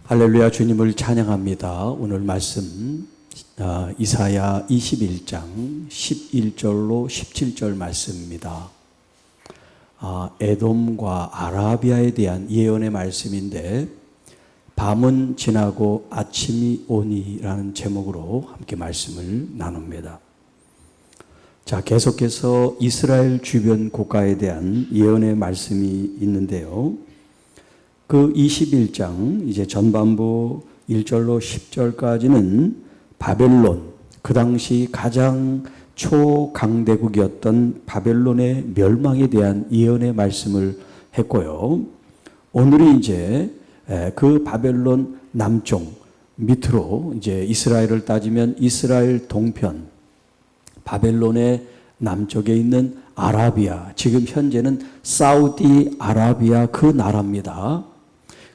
할렐루야, 주님을 찬양합니다. 오늘 말씀 이사야 21장 11절로 17절 말씀입니다. 에돔과 아라비아에 대한 예언의 말씀인데 밤은 지나고 아침이 오니라는 제목으로 함께 말씀을 나눕니다. 자, 계속해서 이스라엘 주변 국가에 대한 예언의 말씀이 있는데요. 그 21장 이제 전반부 1절로 10절까지는 바벨론, 그 당시 가장 초강대국이었던 바벨론의 멸망에 대한 예언의 말씀을 했고요. 오늘은 이제 그 바벨론 남쪽 밑으로 이제 이스라엘을 따지면 이스라엘 동편, 바벨론의 남쪽에 있는 아라비아, 지금 현재는 사우디 아라비아 그 나라입니다.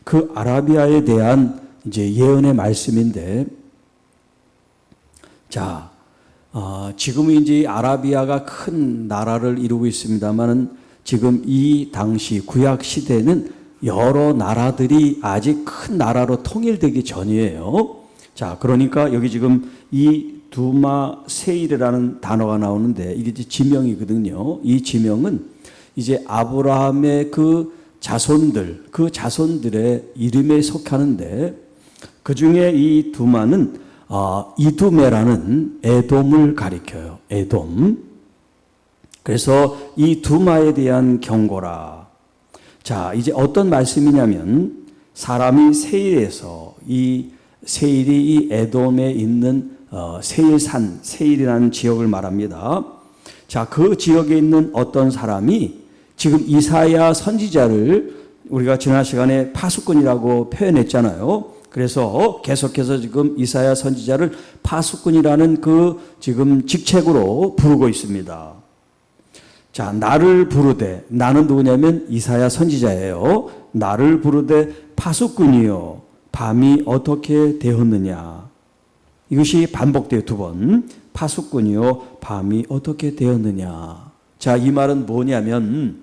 그 아라비아에 대한 이제 예언의 말씀인데, 자, 지금은 이제 아라비아가 큰 나라를 이루고 있습니다만은 지금 이 당시 구약 시대는 여러 나라들이 아직 큰 나라로 통일되기 전이에요. 자, 그러니까 여기 지금 이 두마 세일이라는 단어가 나오는데 이게 이제 지명이거든요. 이 지명은 이제 아브라함의 그 자손들, 그 자손들의 이름에 속하는데 그 중에 이 두마는 이두메라는 에돔을 가리켜요. 에돔. 그래서 이 두마에 대한 경고라. 자, 이제 어떤 말씀이냐면 사람이 세일에서 이 세일이 이 에돔에 있는 세일산, 세일이라는 지역을 말합니다. 자, 그 지역에 있는 어떤 사람이 지금 이사야 선지자를 우리가 지난 시간에 파수꾼이라고 표현했잖아요. 그래서 계속해서 지금 이사야 선지자를 파수꾼이라는 그 지금 직책으로 부르고 있습니다. 자, 나를 부르되, 나는 누구냐면 이사야 선지자예요. 나를 부르되 파수꾼이요, 밤이 어떻게 되었느냐. 이것이 반복돼요, 두 번. 파수꾼이요, 밤이 어떻게 되었느냐. 자, 이 말은 뭐냐면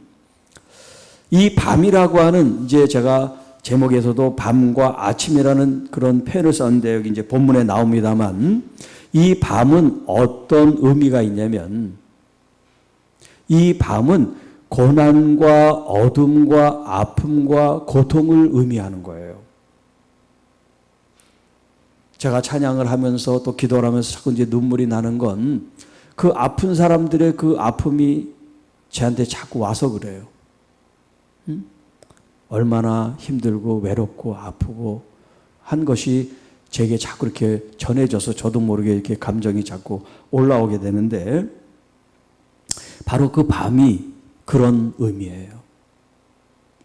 이 밤이라고 하는, 이제 제가 제목에서도 밤과 아침이라는 그런 표현을 썼는데 여기 이제 본문에 나옵니다만, 이 밤은 어떤 의미가 있냐면 이 밤은 고난과 어둠과 아픔과 고통을 의미하는 거예요. 제가 찬양을 하면서 또 기도를 하면서 자꾸 이제 눈물이 나는 건 그 아픈 사람들의 그 아픔이 저한테 자꾸 와서 그래요. 얼마나 힘들고 외롭고 아프고 한 것이 제게 자꾸 이렇게 전해져서 저도 모르게 이렇게 감정이 자꾸 올라오게 되는데, 바로 그 밤이 그런 의미예요.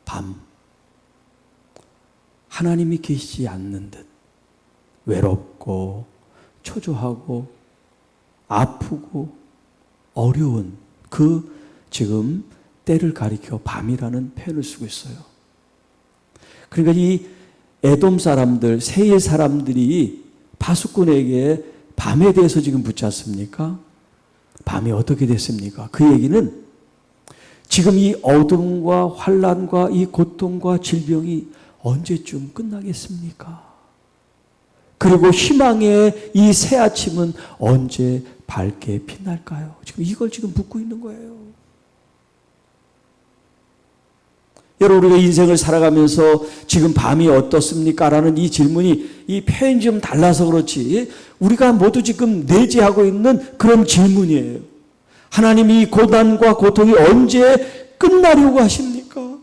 밤. 하나님이 계시지 않는 듯 외롭고 초조하고 아프고 어려운 그 지금 때를 가리켜 밤이라는 표현을 쓰고 있어요. 그러니까 이 에돔 사람들, 세일 사람들이 파수꾼에게 밤에 대해서 지금 묻지 않습니까? 밤이 어떻게 됐습니까? 그 얘기는 지금 이 어둠과 환난과 이 고통과 질병이 언제쯤 끝나겠습니까? 그리고 희망의 이 새 아침은 언제 밝게 빛날까요? 지금 이걸 지금 묻고 있는 거예요. 여러분, 우리가 인생을 살아가면서 지금 밤이 어떻습니까? 라는 이 질문이, 이 표현이 좀 달라서 그렇지 우리가 모두 지금 내재하고 있는 그런 질문이에요. 하나님이 이 고난과 고통이 언제 끝나려고 하십니까?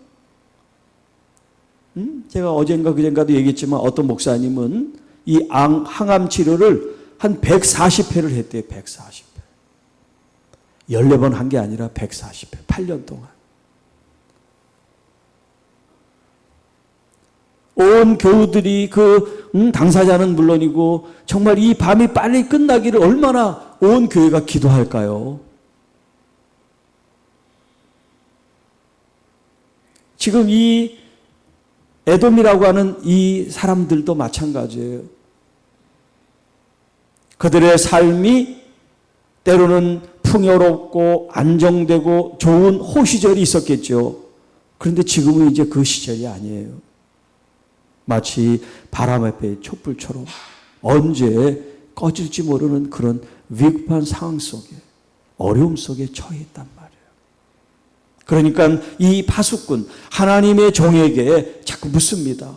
제가 어젠가 그젠가도 얘기했지만 어떤 목사님은 이 항암 치료를 한 140회를 했대요. 140회. 14번 한 게 아니라 140회. 8년 동안. 온 교우들이 당사자는 물론이고 정말 이 밤이 빨리 끝나기를 얼마나 온 교회가 기도할까요? 지금 이 에돔이라고 하는 이 사람들도 마찬가지예요. 그들의 삶이 때로는 풍요롭고 안정되고 좋은 호시절이 있었겠죠. 그런데 지금은 이제 그 시절이 아니에요. 마치 바람 앞의 촛불처럼 언제 꺼질지 모르는 그런 위급한 상황 속에, 어려움 속에 처해 있단 말이에요. 그러니까 이 파수꾼, 하나님의 종에게 자꾸 묻습니다.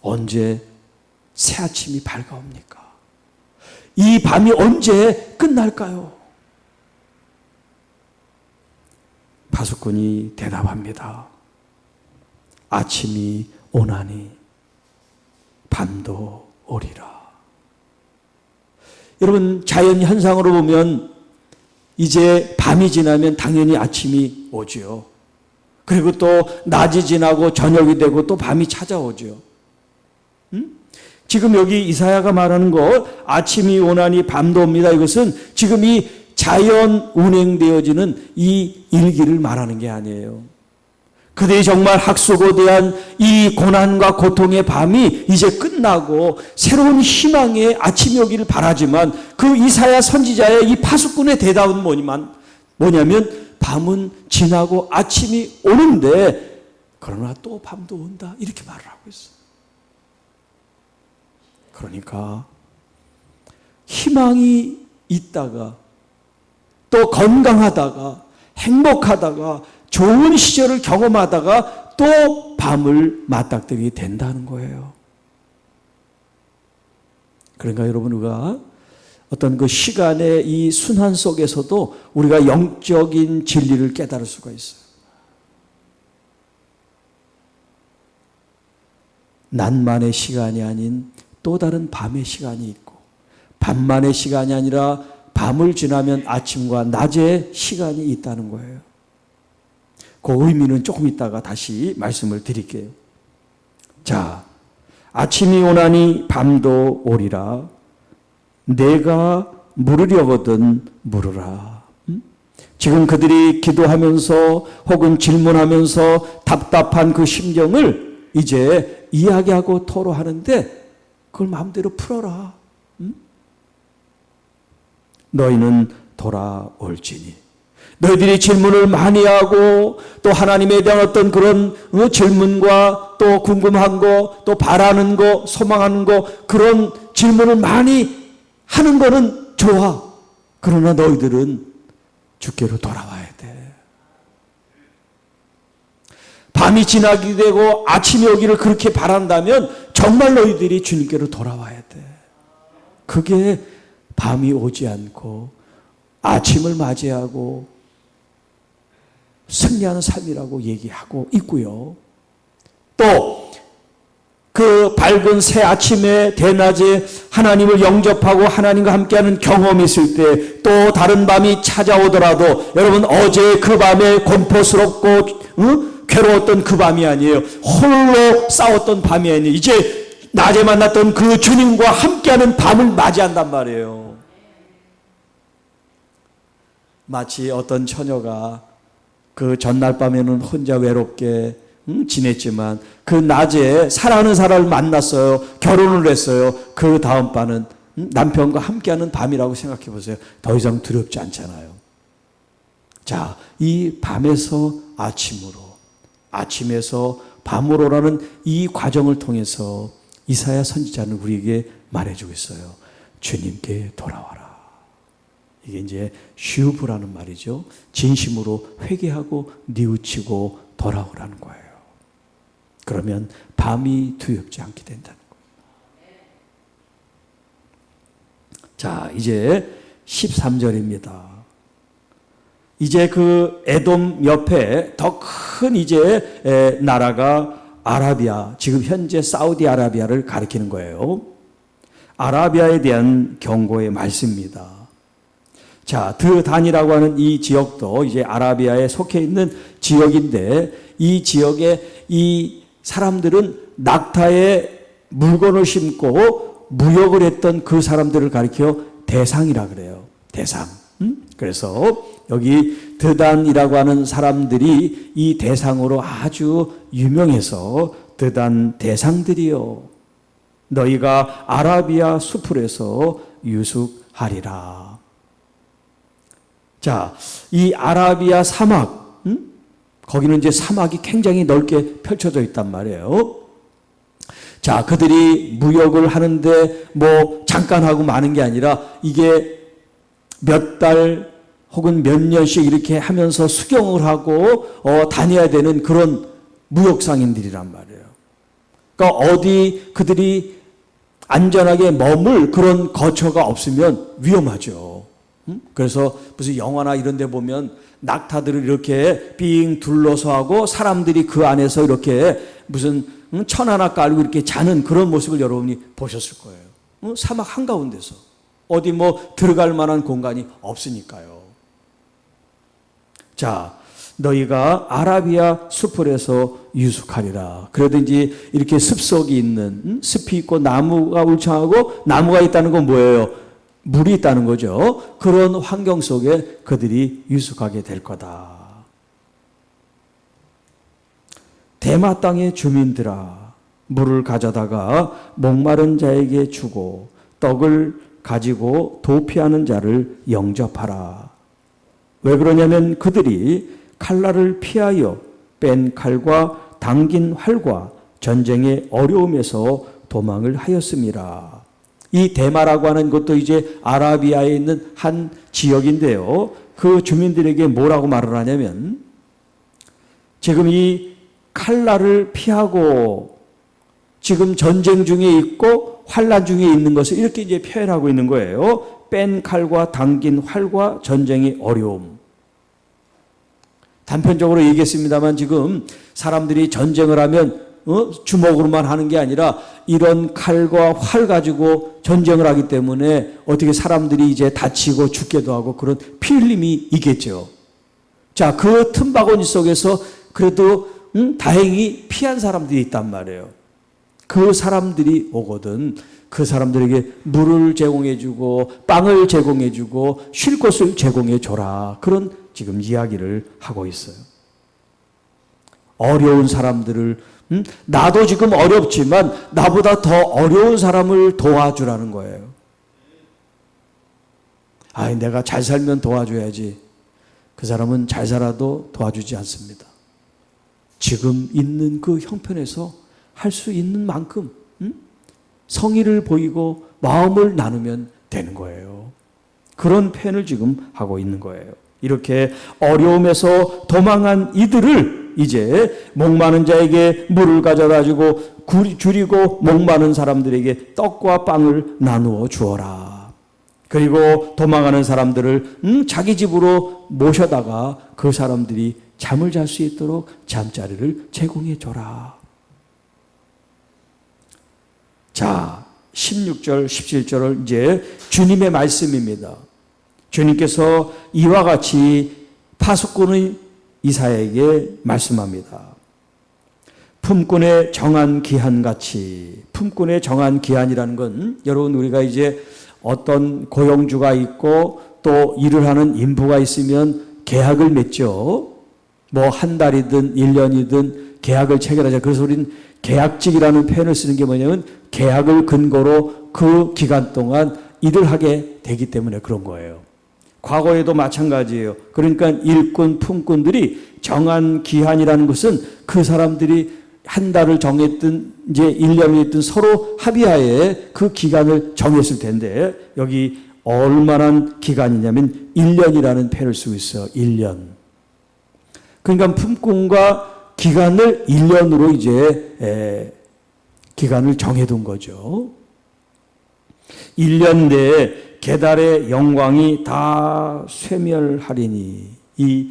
언제 새 아침이 밝아옵니까? 이 밤이 언제 끝날까요? 파수꾼이 대답합니다. 아침이 오나니 밤도 오리라. 여러분, 자연 현상으로 보면 이제 밤이 지나면 당연히 아침이 오죠. 그리고 또 낮이 지나고 저녁이 되고 또 밤이 찾아오죠. 지금 여기 이사야가 말하는 것, 아침이 오나니 밤도 옵니다. 이것은 지금 이 자연 운행되어지는 이 일기를 말하는 게 아니에요. 그들이 정말 학수고대한 이 고난과 고통의 밤이 이제 끝나고 새로운 희망의 아침이 오기를 바라지만 그 이사야 선지자의 이 파수꾼의 대답은 뭐냐면 밤은 지나고 아침이 오는데 그러나 또 밤도 온다. 이렇게 말을 하고 있어요. 그러니까 희망이 있다가 또 건강하다가 행복하다가 좋은 시절을 경험하다가 또 밤을 맞닥뜨리게 된다는 거예요. 그러니까 여러분, 우리가 어떤 그 시간의 이 순환 속에서도 우리가 영적인 진리를 깨달을 수가 있어요. 낮만의 시간이 아닌 또 다른 밤의 시간이 있고, 밤만의 시간이 아니라 밤을 지나면 아침과 낮의 시간이 있다는 거예요. 그 의미는 조금 있다가 다시 말씀을 드릴게요. 자, 아침이 오나니 밤도 오리라. 내가 물으려거든 물으라. 지금 그들이 기도하면서 혹은 질문하면서 답답한 그 심정을 이제 이야기하고 토로하는데 그걸 마음대로 풀어라. 너희는 돌아올지니. 너희들이 질문을 많이 하고 또 하나님에 대한 어떤 그런 질문과 또 궁금한 거, 또 바라는 거, 소망하는 거, 그런 질문을 많이 하는 거는 좋아. 그러나 너희들은 주께로 돌아와야 돼. 밤이 지나게 되고 아침이 오기를 그렇게 바란다면 정말 너희들이 주님께로 돌아와야 돼. 그게 밤이 오지 않고 아침을 맞이하고 승리하는 삶이라고 얘기하고 있고요. 또 그 밝은 새 아침에 대낮에 하나님을 영접하고 하나님과 함께하는 경험이 있을 때 또 다른 밤이 찾아오더라도 여러분, 어제 그 밤에 공포스럽고 괴로웠던 그 밤이 아니에요. 홀로 싸웠던 밤이 아니에요. 이제 낮에 만났던 그 주님과 함께하는 밤을 맞이한단 말이에요. 마치 어떤 처녀가 그 전날 밤에는 혼자 외롭게 지냈지만 그 낮에 사랑하는 사람을 만났어요. 결혼을 했어요. 그 다음 밤은 남편과 함께하는 밤이라고 생각해 보세요. 더 이상 두렵지 않잖아요. 자, 이 밤에서 아침으로, 아침에서 밤으로라는 이 과정을 통해서 이사야 선지자는 우리에게 말해주고 있어요. 주님께 돌아와라. 이게 이제 슈브라는 말이죠. 진심으로 회개하고 뉘우치고 돌아오라는 거예요. 그러면 밤이 두렵지 않게 된다는 거예요. 자, 이제 13절입니다. 이제 그 에돔 옆에 더 큰 이제 나라가 아라비아, 지금 현재 사우디아라비아를 가리키는 거예요. 아라비아에 대한 경고의 말씀입니다. 자, 드단이라고 하는 이 지역도 이제 아라비아에 속해 있는 지역인데 이 지역에 이 사람들은 낙타에 물건을 심고 무역을 했던 그 사람들을 가리켜 대상이라 그래요. 대상. 그래서 여기 드단이라고 하는 사람들이 이 대상으로 아주 유명해서 드단 대상들이요. 너희가 아라비아 수풀에서 유숙하리라. 자, 이 아라비아 사막, 거기는 이제 사막이 굉장히 넓게 펼쳐져 있단 말이에요. 자, 그들이 무역을 하는데 뭐 잠깐 하고 마는 게 아니라 이게 몇 달 혹은 몇 년씩 이렇게 하면서 수경을 하고 다녀야 되는 그런 무역상인들이란 말이에요. 그러니까 어디 그들이 안전하게 머물 그런 거처가 없으면 위험하죠. 그래서 무슨 영화나 이런 데 보면 낙타들을 이렇게 빙 둘러서 하고 사람들이 그 안에서 이렇게 무슨 천 하나 깔고 이렇게 자는 그런 모습을 여러분이 보셨을 거예요. 사막 한가운데서. 어디 뭐 들어갈 만한 공간이 없으니까요. 자, 너희가 아라비아 수풀에서 유숙하리라. 그러든지 이렇게 습속이 있는, 습이 있고 나무가 울창하고 나무가 있다는 건 뭐예요? 물이 있다는 거죠. 그런 환경 속에 그들이 유숙하게 될 거다. 대마 땅의 주민들아, 물을 가져다가 목마른 자에게 주고 떡을 가지고 도피하는 자를 영접하라. 왜 그러냐면 그들이 칼날을 피하여 뺀 칼과 당긴 활과 전쟁의 어려움에서 도망을 하였음이라. 이 대마라고 하는 것도 이제 아라비아에 있는 한 지역인데요. 그 주민들에게 뭐라고 말을 하냐면 지금 이 칼날을 피하고 지금 전쟁 중에 있고 환난 중에 있는 것을 이렇게 이제 표현하고 있는 거예요. 뺀 칼과 당긴 활과 전쟁의 어려움. 단편적으로 얘기했습니다만 지금 사람들이 전쟁을 하면 주먹으로만 하는 게 아니라 이런 칼과 활 가지고 전쟁을 하기 때문에 어떻게 사람들이 이제 다치고 죽기도 하고 그런 피 흘림이 있겠죠. 자, 그 틈바구니 속에서 그래도 다행히 피한 사람들이 있단 말이에요. 그 사람들이 오거든 그 사람들에게 물을 제공해주고 빵을 제공해주고 쉴 곳을 제공해줘라. 그런 지금 이야기를 하고 있어요. 어려운 사람들을 나도 지금 어렵지만 나보다 더 어려운 사람을 도와주라는 거예요. 아이, 내가 잘 살면 도와줘야지. 그 사람은 잘 살아도 도와주지 않습니다. 지금 있는 그 형편에서 할 수 있는 만큼 성의를 보이고 마음을 나누면 되는 거예요. 그런 표현을 지금 하고 있는 거예요. 이렇게 어려움에서 도망한 이들을 이제 목마른 자에게 물을 가져다 주고 줄이고 목마른 사람들에게 떡과 빵을 나누어 주어라. 그리고 도망하는 사람들을 자기 집으로 모셔다가 그 사람들이 잠을 잘 수 있도록 잠자리를 제공해 줘라. 자, 16절, 17절을 이제 주님의 말씀입니다. 주님께서 이와 같이 파수꾼의 이사야에게 말씀합니다. 품꾼의 정한 기한같이, 품꾼의 정한 기한이라는 건 여러분 우리가 이제 어떤 고용주가 있고 또 일을 하는 인부가 있으면 계약을 맺죠. 뭐 한 달이든 1년이든 계약을 체결하자. 그래서 우리는 계약직이라는 표현을 쓰는 게 뭐냐면 계약을 근거로 그 기간 동안 일을 하게 되기 때문에 그런 거예요. 과거에도 마찬가지예요. 그러니까 일꾼, 품꾼들이 정한 기한이라는 것은 그 사람들이 한 달을 정했든 이제 1년을 했든 서로 합의하에 그 기간을 정했을 텐데 여기 얼마나 기간이냐면 1년이라는 표현을 쓰고 있어요. 1년. 그러니까 품꾼과 기간을 1년으로 이제 기간을 정해둔 거죠. 1년 내에 게달의 영광이 다 쇠멸하리니, 이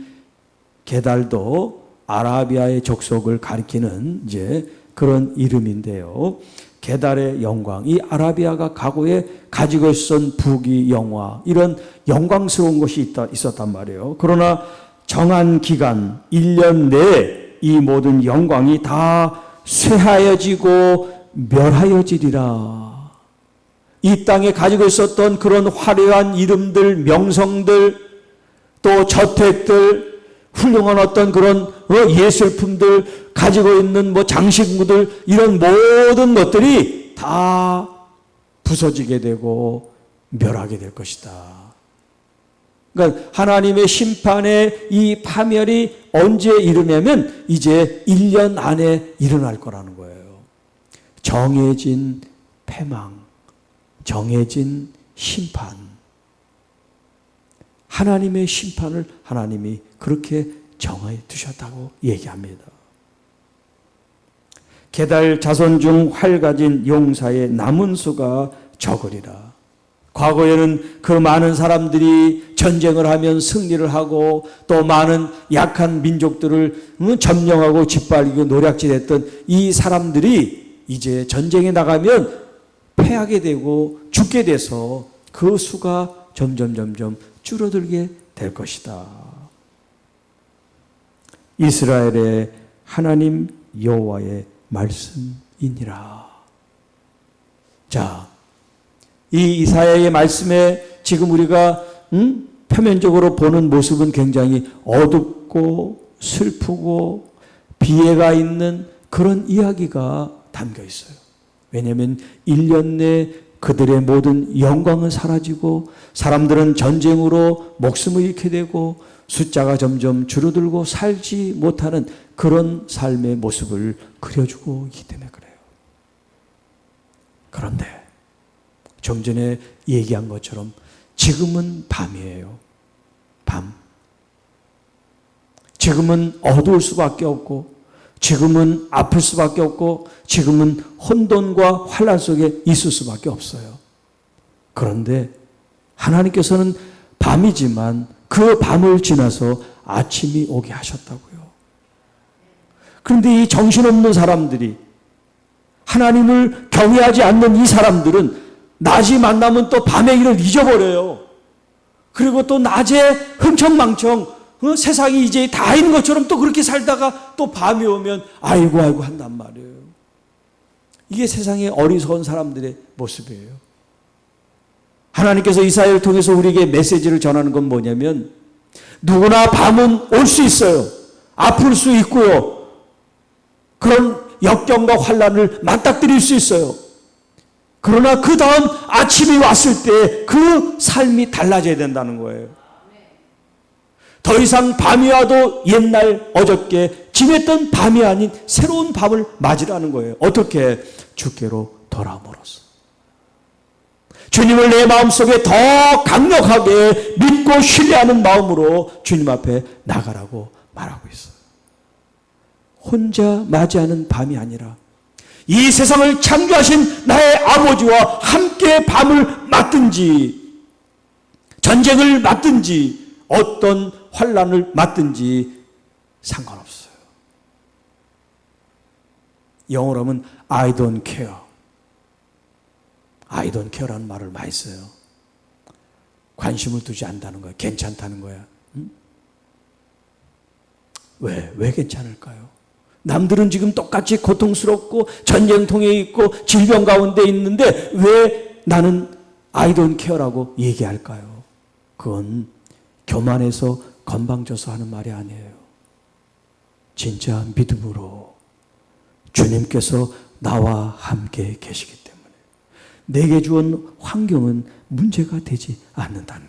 게달도 아라비아의 족속을 가리키는 이제 그런 이름인데요. 게달의 영광, 이 아라비아가 과거에 가지고 있었던 부귀 영화, 이런 영광스러운 것이 있었단 말이에요. 그러나 정한 기간 1년 내에 이 모든 영광이 다 쇠하여지고 멸하여지리라. 이 땅에 가지고 있었던 그런 화려한 이름들, 명성들, 또 저택들, 훌륭한 어떤 그런 예술품들, 가지고 있는 뭐 장식물들, 이런 모든 것들이 다 부서지게 되고 멸하게 될 것이다. 그러니까 하나님의 심판의 이 파멸이 언제 일어나면 이제 1년 안에 일어날 거라는 거예요. 정해진 패망, 정해진 심판. 하나님의 심판을 하나님이 그렇게 정해 두셨다고 얘기합니다. 게달 자손 중 활 가진 용사의 남은 수가 적으리라. 과거에는 그 많은 사람들이 전쟁을 하면 승리를 하고 또 많은 약한 민족들을 점령하고 짓밟고 노략질했던 이 사람들이 이제 전쟁에 나가면 패하게 되고 죽게 돼서 그 수가 점점 줄어들게 될 것이다. 이스라엘의 하나님 여호와의 말씀이니라. 자, 이 이사야의 말씀에 지금 우리가 표면적으로 보는 모습은 굉장히 어둡고 슬프고 비애가 있는 그런 이야기가 담겨 있어요. 왜냐하면 1년 내 그들의 모든 영광은 사라지고 사람들은 전쟁으로 목숨을 잃게 되고 숫자가 점점 줄어들고 살지 못하는 그런 삶의 모습을 그려주고 있기 때문에 그래요. 그런데 좀 전에 얘기한 것처럼 지금은 밤이에요. 밤. 지금은 어두울 수밖에 없고 지금은 아플 수밖에 없고 지금은 혼돈과 환란 속에 있을 수밖에 없어요. 그런데 하나님께서는 밤이지만 그 밤을 지나서 아침이 오게 하셨다고요. 그런데 이 정신없는 사람들이, 하나님을 경외하지 않는 이 사람들은 낮이 만나면 또 밤의 일을 잊어버려요. 그리고 또 낮에 흥청망청 세상이 이제 다 있는 것처럼 또 그렇게 살다가 또 밤이 오면 아이고 한단 말이에요. 이게 세상의 어리석은 사람들의 모습이에요. 하나님께서 이사야를 통해서 우리에게 메시지를 전하는 건 뭐냐면, 누구나 밤은 올 수 있어요. 아플 수 있고요. 그런 역경과 환란을 맞닥뜨릴 수 있어요. 그러나 그 다음 아침이 왔을 때 그 삶이 달라져야 된다는 거예요. 더 이상 밤이 와도 옛날 어저께 지냈던 밤이 아닌 새로운 밤을 맞으라는 거예요. 어떻게? 주께로 돌아옴으로써. 주님을 내 마음속에 더 강력하게 믿고 신뢰하는 마음으로 주님 앞에 나가라고 말하고 있어요. 혼자 맞이하는 밤이 아니라 이 세상을 창조하신 나의 아버지와 함께 밤을 맞든지 전쟁을 맞든지 어떤 환란을 맞든지 상관없어요. 영어로 하면 I don't care. I don't care라는 말을 많이 써요. 관심을 두지 않는다는 거야. 괜찮다는 거야. 응? 왜 괜찮을까요? 남들은 지금 똑같이 고통스럽고 전쟁통에 있고 질병 가운데 있는데 왜 나는 I don't care라고 얘기할까요? 그건 교만해서 건방져서 하는 말이 아니에요. 진짜 믿음으로 주님께서 나와 함께 계시기 때문에 내게 주은 환경은 문제가 되지 않는다는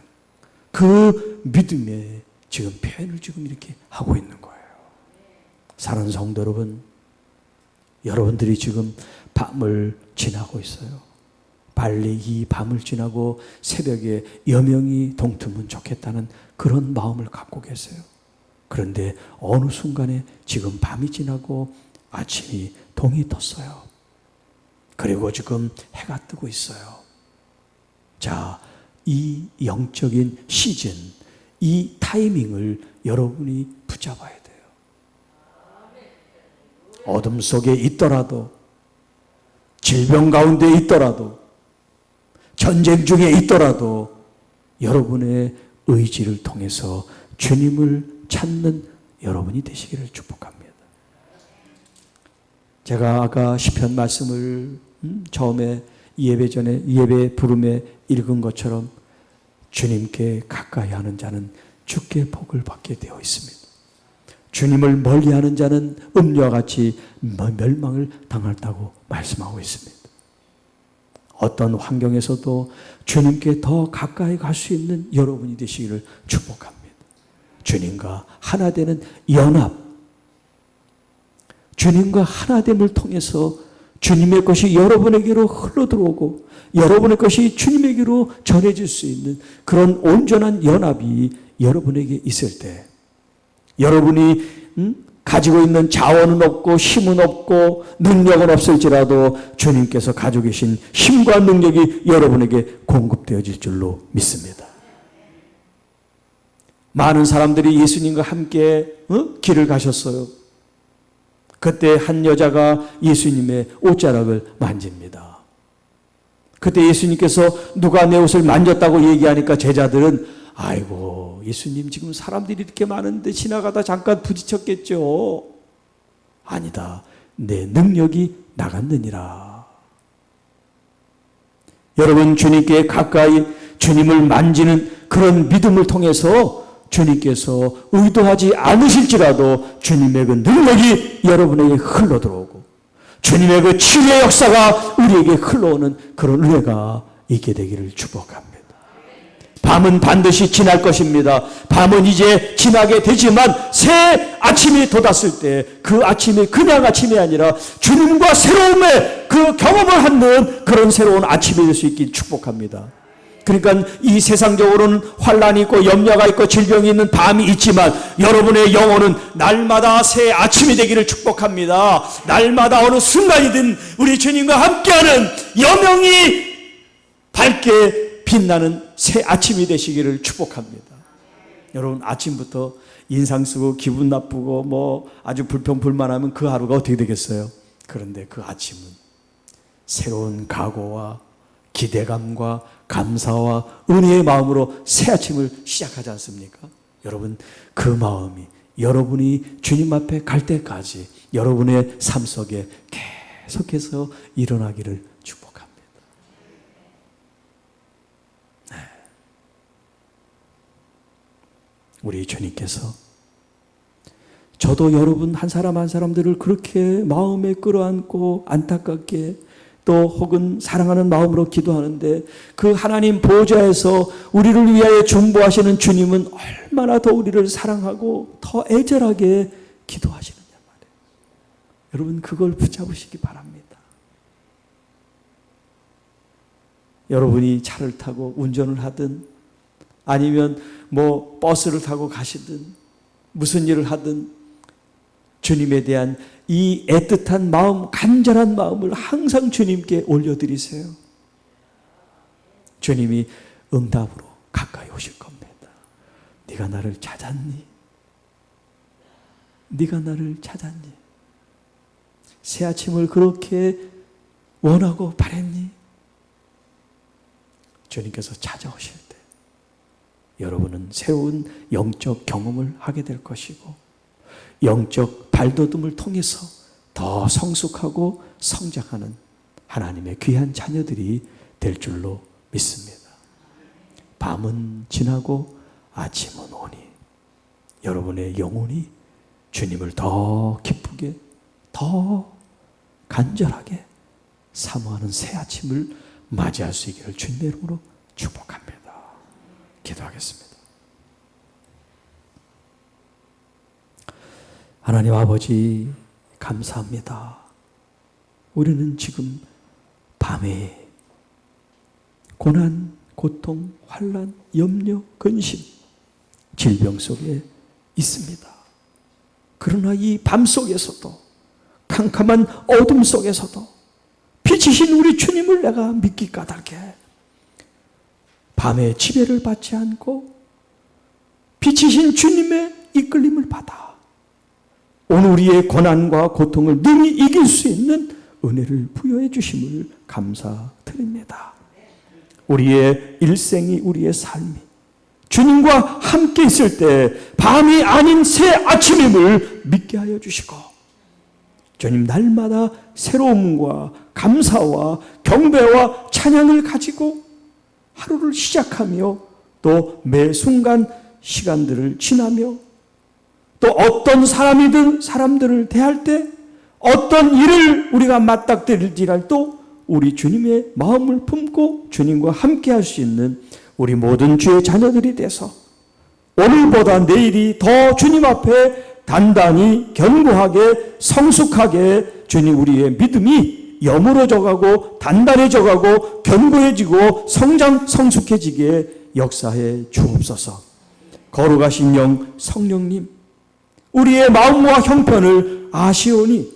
그 믿음에 지금 표현을 지금 이렇게 하고 있는 거예요. 사랑하는 성도 여러분, 여러분들이 지금 밤을 지나고 있어요. 빨리 이 밤을 지나고 새벽에 여명이 동트면 좋겠다는 그런 마음을 갖고 계세요. 그런데 어느 순간에 지금 밤이 지나고 아침이 동이 떴어요. 그리고 지금 해가 뜨고 있어요. 자, 이 영적인 시즌, 이 타이밍을 여러분이 붙잡아야 돼요. 어둠 속에 있더라도, 질병 가운데 있더라도, 전쟁 중에 있더라도 여러분의 의지를 통해서 주님을 찾는 여러분이 되시기를 축복합니다. 제가 아까 시편 말씀을 처음에 예배 전에 예배 부름에 읽은 것처럼 주님께 가까이 하는 자는 주께 복을 받게 되어 있습니다. 주님을 멀리하는 자는 음료와 같이 멸망을 당한다고 말씀하고 있습니다. 어떤 환경에서도 주님께 더 가까이 갈 수 있는 여러분이 되시기를 축복합니다. 주님과 하나 되는 연합, 주님과 하나됨을 통해서 주님의 것이 여러분에게로 흘러들어오고 여러분의 것이 주님에게로 전해질 수 있는 그런 온전한 연합이 여러분에게 있을 때, 여러분이 가지고 있는 자원은 없고 힘은 없고 능력은 없을지라도 주님께서 가지고 계신 힘과 능력이 여러분에게 공급되어질 줄로 믿습니다. 많은 사람들이 예수님과 함께 길을 가셨어요. 그때 한 여자가 예수님의 옷자락을 만집니다. 그때 예수님께서 누가 내 옷을 만졌다고 얘기하니까 제자들은 아이고 예수님 지금 사람들이 이렇게 많은데 지나가다 잠깐 부딪혔겠죠. 아니다. 내 능력이 나갔느니라. 여러분, 주님께 가까이 주님을 만지는 그런 믿음을 통해서 주님께서 의도하지 않으실지라도 주님의 그 능력이 여러분에게 흘러들어오고 주님의 그 치유의 역사가 우리에게 흘러오는 그런 은혜가 있게 되기를 축복합니다. 밤은 반드시 지날 것입니다. 밤은 이제 지나게 되지만 새 아침이 돋았을 때 그 아침이 그냥 아침이 아니라 주님과 새로움의 그 경험을 하는 그런 새로운 아침이 될 수 있길 축복합니다. 그러니까 이 세상적으로는 환란이 있고 염려가 있고 질병이 있는 밤이 있지만 여러분의 영혼은 날마다 새 아침이 되기를 축복합니다. 날마다 어느 순간이든 우리 주님과 함께하는 여명이 밝게 빛나는 새 아침이 되시기를 축복합니다. 여러분, 아침부터 인상 쓰고 기분 나쁘고 뭐 아주 불평불만하면 그 하루가 어떻게 되겠어요? 그런데 그 아침은 새로운 각오와 기대감과 감사와 은혜의 마음으로 새 아침을 시작하지 않습니까? 여러분, 그 마음이 여러분이 주님 앞에 갈 때까지 여러분의 삶 속에 계속해서 일어나기를 축복합니다. 네. 우리 주님께서 저도 여러분 한 사람 한 사람들을 그렇게 마음에 끌어안고 안타깝게 또 혹은 사랑하는 마음으로 기도하는데 그 하나님 보좌에서 우리를 위하여 중보하시는 주님은 얼마나 더 우리를 사랑하고 더 애절하게 기도하시느냐 말이에요. 여러분, 그걸 붙잡으시기 바랍니다. 여러분이 차를 타고 운전을 하든 아니면 뭐 버스를 타고 가시든 무슨 일을 하든 주님에 대한 이 애틋한 마음, 간절한 마음을 항상 주님께 올려드리세요. 주님이 응답으로 가까이 오실 겁니다. 네가 나를 찾았니? 네가 나를 찾았니? 새 아침을 그렇게 원하고 바랬니? 주님께서 찾아오실 때 여러분은 새로운 영적 경험을 하게 될 것이고 영적 발돋움을 통해서 더 성숙하고 성장하는 하나님의 귀한 자녀들이 될 줄로 믿습니다. 밤은 지나고 아침은 오니 여러분의 영혼이 주님을 더 기쁘게 더 간절하게 사모하는 새 아침을 맞이할 수 있기를 주님의 이름으로 축복합니다. 기도하겠습니다. 하나님 아버지, 감사합니다. 우리는 지금 밤에 고난, 고통, 환난, 염려, 근심, 질병 속에 있습니다. 그러나 이 밤 속에서도 캄캄한 어둠 속에서도 빛이신 우리 주님을 내가 믿기 까닭에 밤에 지배를 받지 않고 빛이신 주님의 이끌림을 받아 오늘 우리의 고난과 고통을 능히 이길 수 있는 은혜를 부여해 주심을 감사드립니다. 우리의 일생이, 우리의 삶이 주님과 함께 있을 때 밤이 아닌 새 아침임을 믿게 하여 주시고 주님 날마다 새로움과 감사와 경배와 찬양을 가지고 하루를 시작하며 또 매 순간 시간들을 지나며 또 어떤 사람들을 대할 때 어떤 일을 우리가 맞닥뜨릴지라도 우리 주님의 마음을 품고 주님과 함께 할 수 있는 우리 모든 주의 자녀들이 돼서 오늘보다 내일이 더 주님 앞에 단단히 견고하게 성숙하게 주님 우리의 믿음이 여물어져가고 단단해져가고 견고해지고 성숙해지기에 역사해 주옵소서. 거룩하신 영 성령님, 우리의 마음과 형편을 아시오니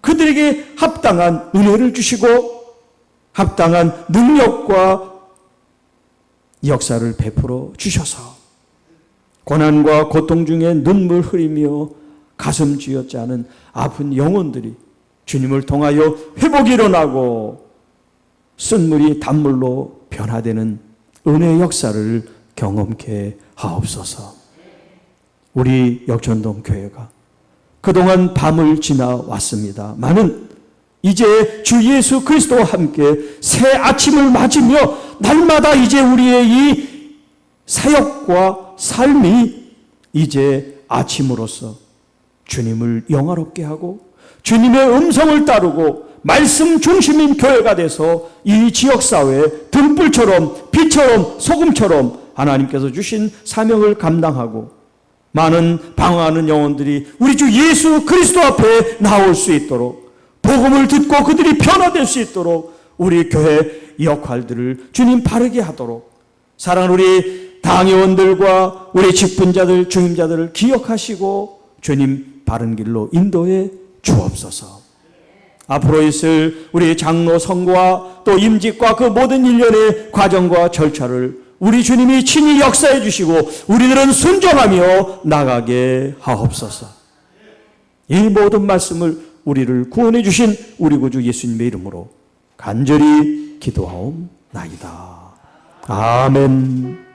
그들에게 합당한 은혜를 주시고 합당한 능력과 역사를 베풀어 주셔서 고난과 고통 중에 눈물 흘리며 가슴 쥐어짜는 아픈 영혼들이 주님을 통하여 회복이 일어나고 쓴물이 단물로 변화되는 은혜의 역사를 경험케 하옵소서. 우리 역전동 교회가 그동안 밤을 지나왔습니다마는 이제 주 예수 그리스도와 함께 새 아침을 맞으며 날마다 이제 우리의 이 사역과 삶이 이제 아침으로서 주님을 영화롭게 하고 주님의 음성을 따르고 말씀 중심인 교회가 돼서 이 지역사회에 등불처럼 빛처럼 소금처럼 하나님께서 주신 사명을 감당하고 많은 방황하는 영혼들이 우리 주 예수 그리스도 앞에 나올 수 있도록 복음을 듣고 그들이 변화될 수 있도록 우리 교회 역할들을 주님 바르게 하도록 사랑하는 우리 당회원들과 우리 직분자들, 중임자들을 기억하시고 주님 바른 길로 인도해 주옵소서. 앞으로 있을 우리 장로 선거와 또 임직과 그 모든 일련의 과정과 절차를 우리 주님이 친히 역사해 주시고 우리들은 순종하며 나가게 하옵소서. 이 모든 말씀을 우리를 구원해 주신 우리 구주 예수님의 이름으로 간절히 기도하옵나이다. 아멘.